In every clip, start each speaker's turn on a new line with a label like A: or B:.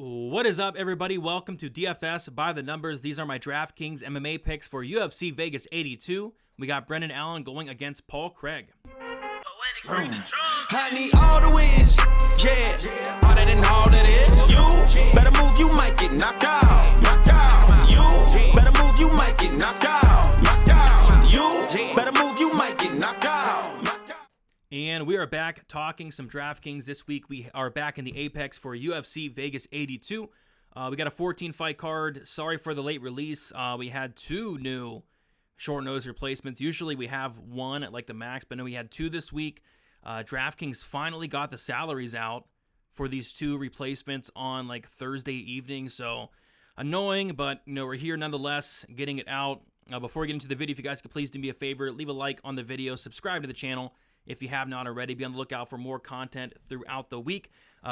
A: What is up, everybody? Welcome to DFS by the numbers. These are my Draftkings MMA picks for UFC Vegas 82. We got Brennan Allen going against Paul Craig.
B: I need all the wins, yeah. All that and all that is. You better move, you might get knocked out. Knocked out. You better move, you might get knocked out. Knocked out. You better move, you might get knocked out. Knocked out.
A: And we are back talking some DraftKings this week. We are back in the Apex for UFC Vegas 82. We got a 14-fight card. Sorry for the late release. We had two new short notice replacements. Usually we have one at like the max, but no, we had two this week. DraftKings finally got the salaries out for these two replacements on like Thursday evening. So annoying, but we're here nonetheless, getting it out. Before we get into the video, if you guys could please do me a favor, leave a like on the video, subscribe to the channel if you have not already. Be on the lookout for more content throughout the week.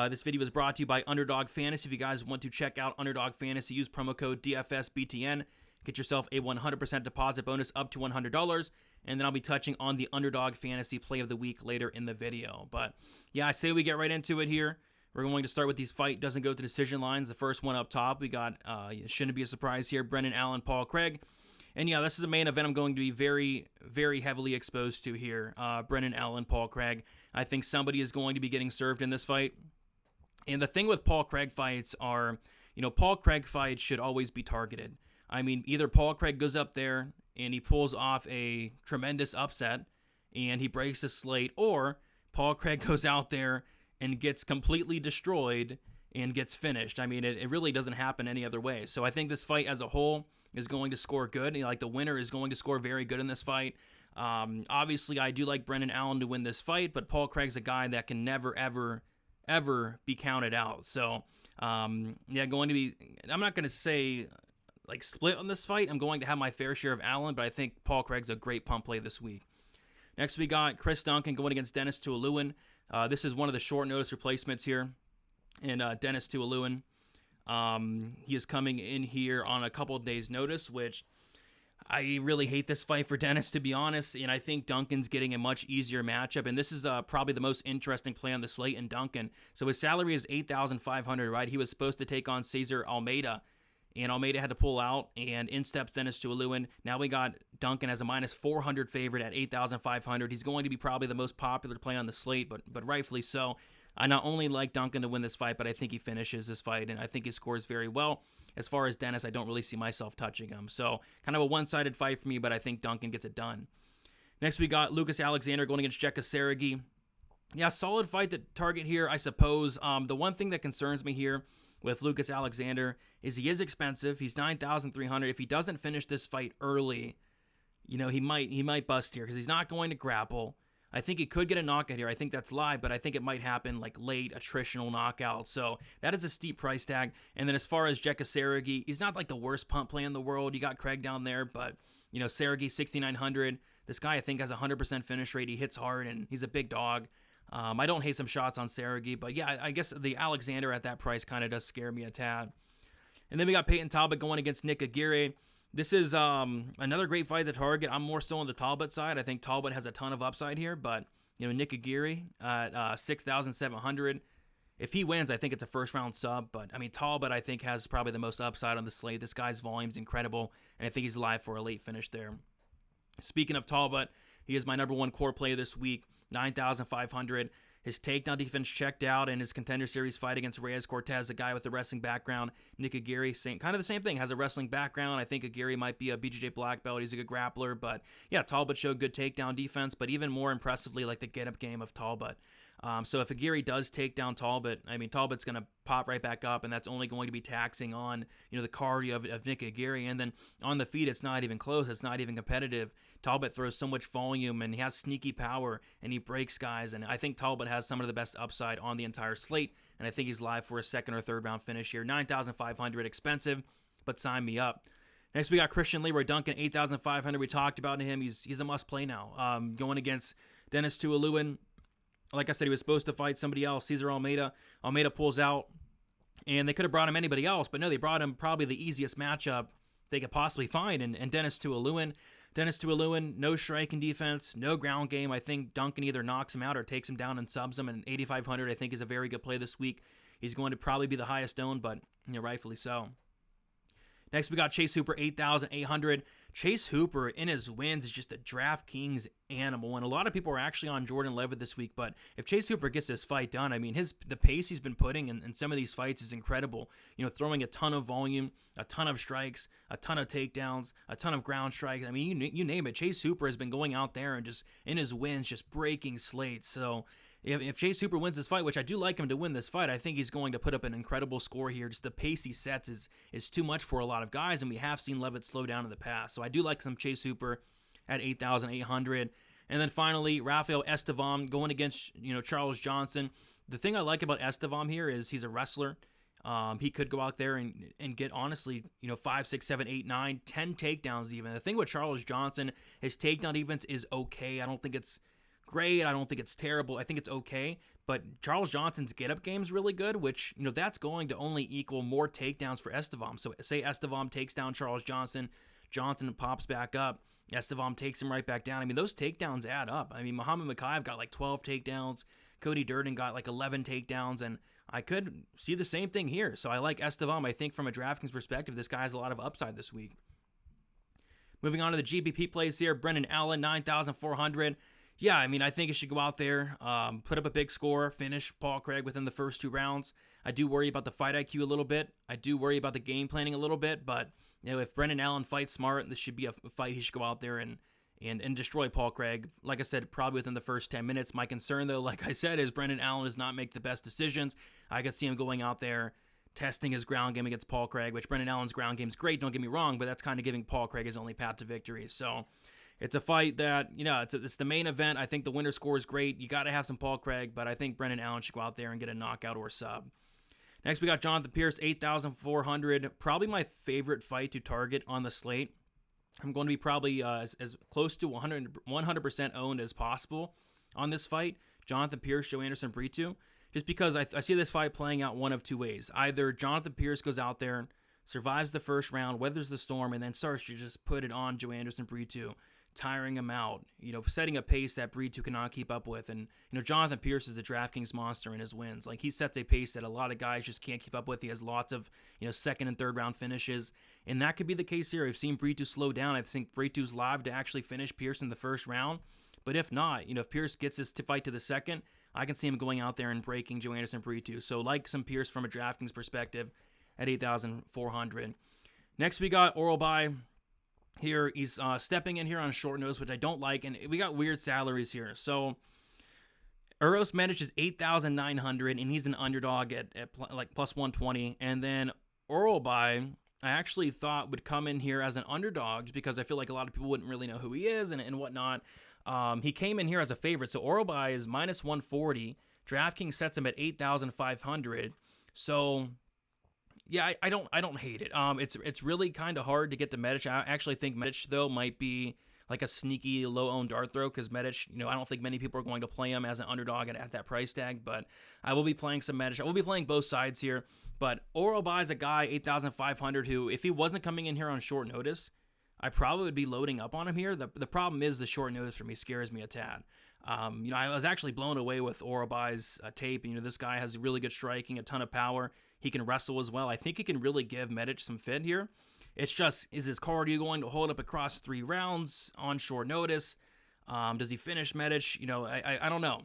A: This video is brought to you by Underdog Fantasy. If you guys want to check out Underdog Fantasy, use promo code DFSBTN. Get yourself a 100% deposit bonus up to $100. And then I'll be touching on the Underdog Fantasy Play of the Week later in the video. But yeah, I say we get right into it here. We're going to start with these fight doesn't go to decision lines. The first one up top, we got, it shouldn't be a surprise here, Brennan Allen, Paul Craig. And yeah, this is a main event I'm going to be very, very heavily exposed to here. Brennan Allen, Paul Craig. I think somebody is going to be getting served in this fight. And the thing with Paul Craig fights are, Paul Craig fights should always be targeted. I mean, either Paul Craig goes up there and he pulls off a tremendous upset and he breaks the slate, or Paul Craig goes out there and gets completely destroyed and gets finished. I mean, it really doesn't happen any other way. So I think this fight as a whole is going to score good. Like the winner is going to score very good in this fight. Obviously, I do like Brennan Allen to win this fight, but Paul Craig's a guy that can never, ever, ever be counted out. So, yeah, going to be, I'm not going to say like split on this fight. I'm going to have my fair share of Allen, but I think Paul Craig's a great pump play this week. Next, we got Chris Duncan going against Dennis Tuoluen. This is one of the short notice replacements here. And Dennis Tuoluen, he is coming in here on a couple of days' notice, which I really hate this fight for Dennis, to be honest. And I think Duncan's getting a much easier matchup. And this is probably the most interesting play on the slate in Duncan. So his salary is $8,500, right? He was supposed to take on Cesar Almeida, and Almeida had to pull out, and in steps Dennis Tuoluen. Now we got Duncan as a minus 400 favorite at $8,500. He's going to be probably the most popular play on the slate, but rightfully so. I not only like Duncan to win this fight, but I think he finishes this fight, and I think he scores very well. As far as Dennis, I don't really see myself touching him. So kind of a one-sided fight for me, but I think Duncan gets it done. Next, we got Lucas Alexander going against Sergi. Yeah, solid fight to target here, I suppose. The one thing that concerns me here with Lucas Alexander is he is expensive. He's $9,300. If he doesn't finish this fight early, he might bust here because he's not going to grapple. I think he could get a knockout here. I think that's live, but I think it might happen like late attritional knockout. So that is a steep price tag. And then as far as Sergi, he's not like the worst pump play in the world. You got Craig down there, but Sergi 6,900. This guy I think has a 100% finish rate. He hits hard and he's a big dog. I don't hate some shots on Sergi, but yeah, I guess the Alexander at that price kind of does scare me a tad. And then we got Peyton Talbot going against Nick Aguirre. This is another great fight to target. I'm more so on the Talbot side. I think Talbot has a ton of upside here, but Nick Aguirre at 6,700. If he wins, I think it's a first-round sub, but I mean, Talbot I think has probably the most upside on the slate. This guy's volume is incredible, and I think he's live for a late finish there. Speaking of Talbot, he is my number one core play this week, 9,500. His takedown defense checked out in his Contender Series fight against Reyes Cortez, a guy with a wrestling background. Nick Aguirre, kind of the same thing, has a wrestling background. I think Aguirre might be a BJJ black belt. He's a good grappler, but yeah, Talbot showed good takedown defense, but even more impressively, like the get-up game of Talbot. So if Aguirre does take down Talbot, I mean, Talbot's going to pop right back up, and that's only going to be taxing on, the cardio of Nick Aguirre. And then on the feet, it's not even close. It's not even competitive. Talbot throws so much volume, and he has sneaky power, and he breaks guys. And I think Talbot has some of the best upside on the entire slate, and I think he's live for a second or third round finish here. 9,500, expensive, but sign me up. Next, we got Christian Leroy Duncan, 8,500. We talked about him. He's a must-play now. Going against Dennis Tuoluen. Like I said, he was supposed to fight somebody else, Cesar Almeida. Almeida pulls out, and they could have brought him anybody else, but no, they brought him probably the easiest matchup they could possibly find, and Dennis Tuoluen. Dennis Tuoluen, no striking defense, no ground game. I think Duncan either knocks him out or takes him down and subs him, and 8,500 I think is a very good play this week. he's going to probably be the highest owned, but rightfully so. Next, we got Chase Hooper, 8,800. Chase Hooper, in his wins, is just a DraftKings animal, and a lot of people are actually on Jordan Levitt this week, but if Chase Hooper gets this fight done, I mean, the pace he's been putting in some of these fights is incredible. Throwing a ton of volume, a ton of strikes, a ton of takedowns, a ton of ground strikes. I mean, you name it. Chase Hooper has been going out there and just, in his wins, just breaking slates. So if Chase Hooper wins this fight, which I do like him to win this fight, I think he's going to put up an incredible score here. Just the pace he sets is too much for a lot of guys, and we have seen Levitt slow down in the past. So I do like some Chase Hooper at 8,800. And then finally, Rafael Estevam going against Charles Johnson. The thing I like about Estevam here is he's a wrestler. He could go out there and get, honestly, 5, 6, 7, 8, 9, 10 takedowns even. The thing with Charles Johnson, his takedown defense is okay. I don't think it's great. I don't think it's terrible. I think it's okay. But Charles Johnson's get-up game is really good, which, that's going to only equal more takedowns for Estevam. So say Estevam takes down Charles Johnson, Johnson pops back up, Estevam takes him right back down. I mean, those takedowns add up. I mean, Muhammad Makayev got like 12 takedowns. Cody Durden got like 11 takedowns, and I could see the same thing here. So I like Estevam. I think from a DraftKings perspective, this guy has a lot of upside this week. Moving on to the GPP plays here, Brennan Allen, 9,400. Yeah, I mean, I think he should go out there, put up a big score, finish Paul Craig within the first 2 rounds. I do worry about the fight IQ a little bit. I do worry about the game planning a little bit, but if Brennan Allen fights smart, this should be a fight he should go out there and destroy Paul Craig. Like I said, probably within the first 10 minutes. My concern, though, like I said, is Brennan Allen does not make the best decisions. I could see him going out there, testing his ground game against Paul Craig, which Brennan Allen's ground game is great, don't get me wrong, but that's kind of giving Paul Craig his only path to victory. So it's a fight that, it's the main event. I think the winner score is great. You got to have some Paul Craig, but I think Brennan Allen should go out there and get a knockout or a sub. Next, we got Jonathan Pierce, 8,400. Probably my favorite fight to target on the slate. I'm going to be probably as close to 100% owned as possible on this fight. Jonathan Pierce, Joanderson Brito. Just because I see this fight playing out one of two ways. Either Jonathan Pierce goes out there, survives the first round, weathers the storm, and then starts to just put it on Joanderson Brito, tiring him out, setting a pace that Brito cannot keep up with. And, Jonathan Pierce is the DraftKings monster in his wins. Like, he sets a pace that a lot of guys just can't keep up with. He has lots of, second and third round finishes. And that could be the case here. I've seen Brito slow down. I think Brito's live to actually finish Pierce in the first round. But if not, if Pierce gets this fight to the second, I can see him going out there and breaking Joanderson Brito. So like some Pierce from a DraftKings perspective at 8,400. Next, we got Oral By. Here, he's stepping in here on short notice, which I don't like, and we got weird salaries here. So, Uros Medic is 8,900, and he's an underdog at like plus 120. And then Oral By, I actually thought would come in here as an underdog, just because I feel like a lot of people wouldn't really know who he is and whatnot. He came in here as a favorite, so Oral By is minus 140. DraftKings sets him at 8,500. So, yeah, I don't hate it. It's really kind of hard to get the Medic. I actually think Medic, though, might be like a sneaky low-owned dart throw, because Medic, I don't think many people are going to play him as an underdog at that price tag, but I will be playing some Medic. I will be playing both sides here, but Oral By is a guy, 8,500, who, if he wasn't coming in here on short notice, I probably would be loading up on him here. The problem is the short notice for me scares me a tad. I was actually blown away with Oral By's tape. This guy has really good striking, a ton of power. He can wrestle as well. I think he can really give Medic some fit here. It's just, is his cardio going to hold up across 3 rounds on short notice? Does he finish Medic? I don't know.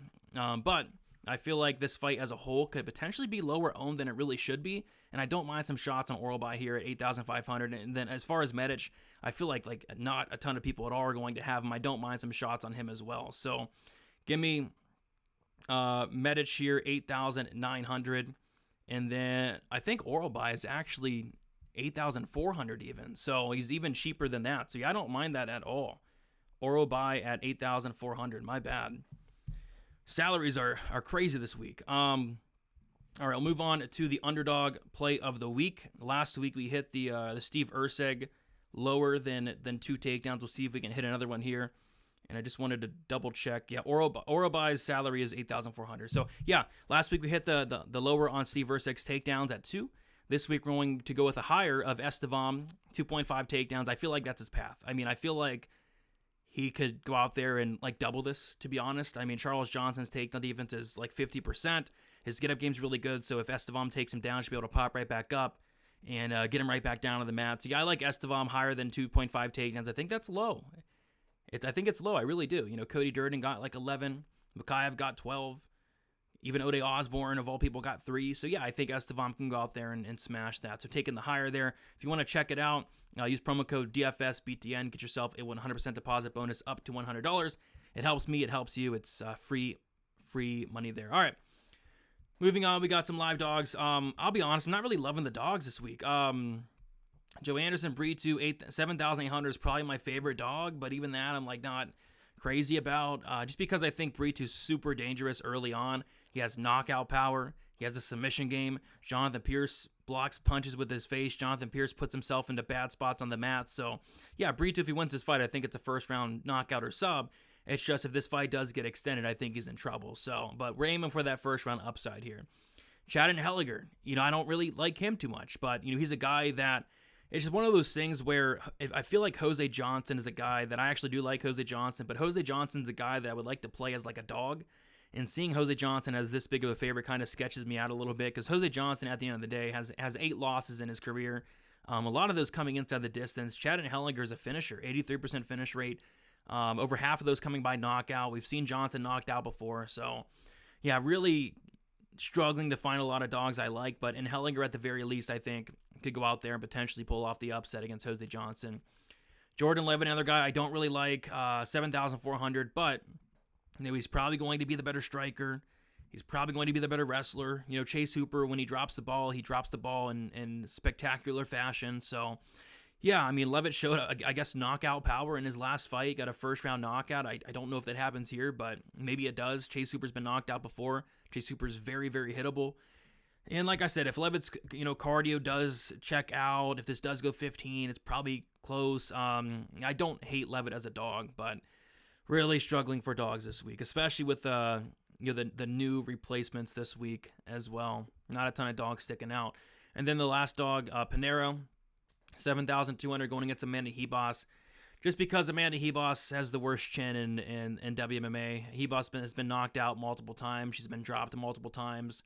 A: But I feel like this fight as a whole could potentially be lower owned than it really should be. And I don't mind some shots on Oral By here at 8,500. And then as far as Medic, I feel like not a ton of people at all are going to have him. I don't mind some shots on him as well. So give me Medic here, 8,900. And then I think Oral By is actually 8,400 even. So he's even cheaper than that. So yeah, I don't mind that at all. Oral By at 8,400. My bad. Salaries are crazy this week. All right, I'll move on to the underdog play of the week. Last week we hit the Steve Erceg lower than 2 takedowns. We'll see if we can hit another one here. And I just wanted to double check. Yeah, Oral By's salary is 8,400. So yeah, last week we hit the lower on Steve Erceg's takedowns at 2. This week we're going to go with a higher of Estevam, 2.5 takedowns. I feel like that's his path. I mean, I feel like he could go out there and double this, to be honest. I mean, Charles Johnson's takedown defense is 50%. His get-up game's really good, so if Estevam takes him down, he should be able to pop right back up and get him right back down to the mat. So yeah, I like Estevam higher than 2.5 takedowns. I think that's low. I think it's low. I really do. Cody Durden got like 11. Makayev got 12. Even Ode Osborne, of all people, got 3. So yeah, I think Estevam can go out there and smash that. So taking the higher there. If you want to check it out, use promo code DFSBTN. Get yourself a 100% deposit bonus up to $100. It helps me. It helps you. It's free money there. All right. Moving on, we got some live dogs. I'll be honest, I'm not really loving the dogs this week. Joe Anderson, Breed 2, 7,800 is probably my favorite dog, but even that I'm like not crazy about, just because I think Breed 2 is super dangerous early on. He has knockout power. He has a submission game. Jonathan Pierce blocks punches with his face. Jonathan Pierce puts himself into bad spots on the mat. So yeah, Breed 2, if he wins this fight, I think it's a first round knockout or sub. It's just if this fight does get extended, I think he's in trouble. So, but we're aiming for that first round upside here. Chad Helliger, I don't really like him too much, but he's a guy that it's just one of those things where I feel like Jose Johnson is a guy that I actually do like Jose Johnson, but Jose Johnson's a guy that I would like to play as like a dog. And seeing Jose Johnson as this big of a favorite kind of sketches me out a little bit because Jose Johnson at the end of the day has 8 losses in his career. A lot of those coming inside the distance. Chad Helliger is a finisher, 83% finish rate. Over half of those coming by knockout. We've seen Johnson knocked out before. So, yeah, really struggling to find a lot of dogs I like. But in Hellinger, at the very least, I think could go out there and potentially pull off the upset against Jose Johnson. Jordan Levin, another guy I don't really like, 7,400. But, he's probably going to be the better striker. He's probably going to be the better wrestler. Chase Hooper, when he drops the ball in spectacular fashion. So, yeah, Levitt showed, I guess, knockout power in his last fight. Got a first-round knockout. I don't know if that happens here, but maybe it does. Chase Hooper's been knocked out before. Chase Hooper's very, very hittable. And like I said, if Levitt's, cardio does check out, if this does go 15, it's probably close. I don't hate Levitt as a dog, but really struggling for dogs this week, especially with the new replacements this week as well. Not a ton of dogs sticking out. And then the last dog, Pinero, 7,200 going against Amanda Hebos. Just because Amanda Hebos has the worst chin in WMMA. Hebos has been knocked out multiple times. She's been dropped multiple times.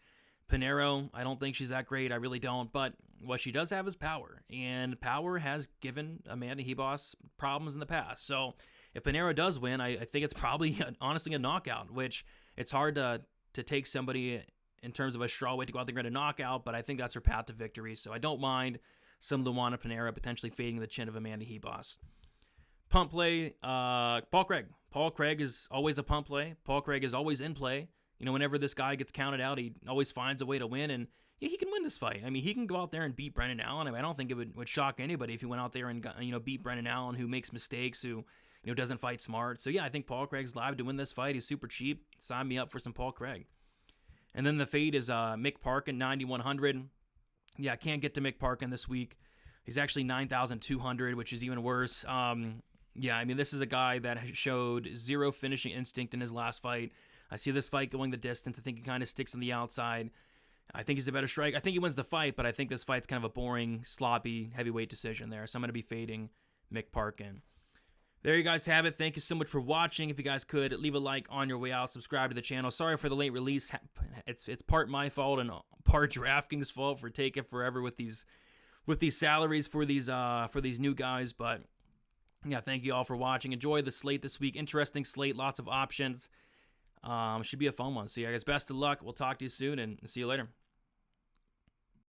A: Pinero, I don't think she's that great. I really don't. But what she does have is power. And power has given Amanda Hebos problems in the past. So if Pinero does win, I think it's probably, honestly, a knockout, which it's hard to take somebody in terms of a strawweight to go out there and get a knockout. But I think that's her path to victory. So I don't mind some Luana Pinero potentially fading the chin of Amanda Hebos. Pump play, Paul Craig. Paul Craig is always a pump play. Paul Craig is always in play. Whenever this guy gets counted out, he always finds a way to win, and yeah, he can win this fight. He can go out there and beat Brennan Allen. I don't think it would shock anybody if he went out there and beat Brennan Allen, who makes mistakes, who doesn't fight smart. So yeah, I think Paul Craig's live to win this fight. He's super cheap. Sign me up for some Paul Craig. And then the fade is Mick Parkin, 9,100. Yeah, I can't get to Mick Parkin this week. He's actually 9,200, which is even worse. Yeah, this is a guy that showed zero finishing instinct in his last fight. I see this fight going the distance. I think he kind of sticks on the outside. I think he's a better striker. I think he wins the fight, but I think this fight's kind of a boring, sloppy, heavyweight decision there. So I'm going to be fading Mick Parkin. There you guys have it. Thank you so much for watching. If you guys could, leave a like on your way out. Subscribe to the channel. Sorry for the late release. It's part my fault and part DraftKings' fault for taking forever with these salaries for these new guys. But yeah, thank you all for watching. Enjoy the slate this week. Interesting slate. Lots of options. Should be a fun one. So yeah, guys, best of luck. We'll talk to you soon and see you later.